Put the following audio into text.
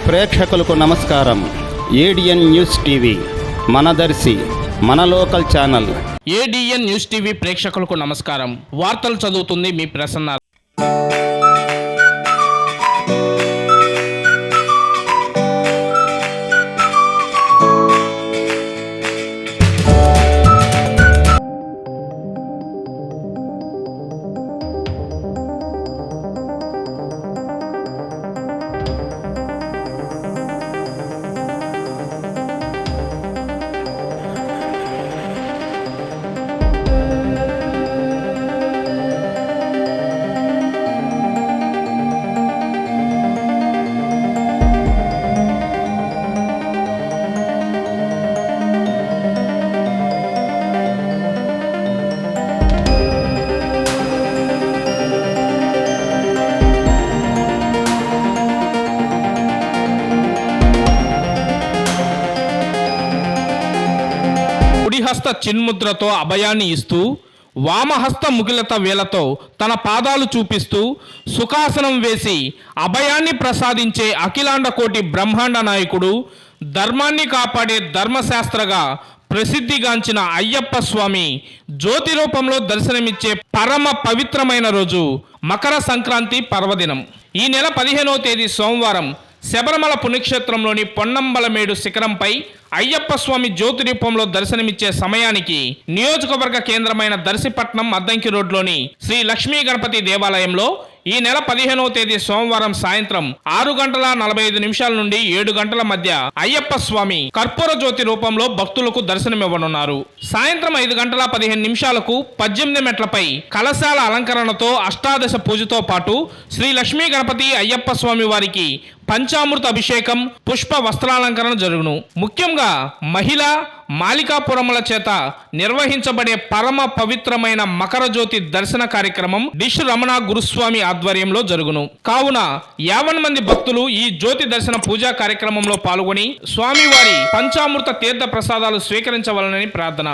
ప్రేక్షకులకు నమస్కారం. ADN news TV మనదర్శి మన local channel. ADN news TV ప్రేక్షకులకు నమస్కారం. వార్తలు చదువుతుంది మీ ప్రసన్న. కుడిహస్త చిన్ముద్రతో అభయాన్ని ఇస్తూ, వామహస్త ముగిలత వేలతో తన పాదాలు చూపిస్తూ సుఖాసనం వేసి అభయాన్ని ప్రసాదించే అఖిలాండ కోటి బ్రహ్మాండ నాయకుడు, ధర్మాన్ని కాపాడే ధర్మశాస్త్రగా ప్రసిద్ధిగాంచిన అయ్యప్ప స్వామి జ్యోతి రూపంలో దర్శనమిచ్చే పరమ పవిత్రమైన రోజు మకర సంక్రాంతి పర్వదినం. ఈ నెల 15వ తేదీ సోమవారం శబరిమల పుణ్యక్షేత్రంలోని పొన్నంబలమేడు శిఖరంపై అయ్యప్ప స్వామి జ్యోతి రూపంలో దర్శనమిచ్చే సమయానికి నియోజకవర్గ కేంద్రమైన దర్శిపట్నం అద్దంకి రోడ్లోని శ్రీ లక్ష్మీ గణపతి దేవాలయంలో ఈ నెల 15వ తేదీ సోమవారం సాయంత్రం 6:45 నుండి 7 గంటల మధ్య అయ్యప్ప స్వామి కర్పూర జ్యోతి రూపంలో భక్తులకు దర్శనమివ్వనున్నారు. సాయంత్రం 5:15 18 మెట్లపై కలశాల అలంకరణతో అష్టాదశ పూజతో పాటు శ్రీ లక్ష్మీ గణపతి అయ్యప్ప స్వామి వారికి పంచామృత అభిషేకం, పుష్ప వస్త్రాలంకరణ జరుగును. ముఖ్యంగా మహిళా మాలికాపురముల చేత నిర్వహించబడే పరమ పవిత్రమైన మకర జ్యోతి దర్శన కార్యక్రమం డిష్ రమణ గురుస్వామి ఆధ్వర్యంలో జరుగును. కావున 50 మంది భక్తులు ఈ జ్యోతి దర్శన పూజా కార్యక్రమంలో పాల్గొని స్వామివారి పంచామృత తీర్థ ప్రసాదాలు స్వీకరించవలనని ప్రార్థన.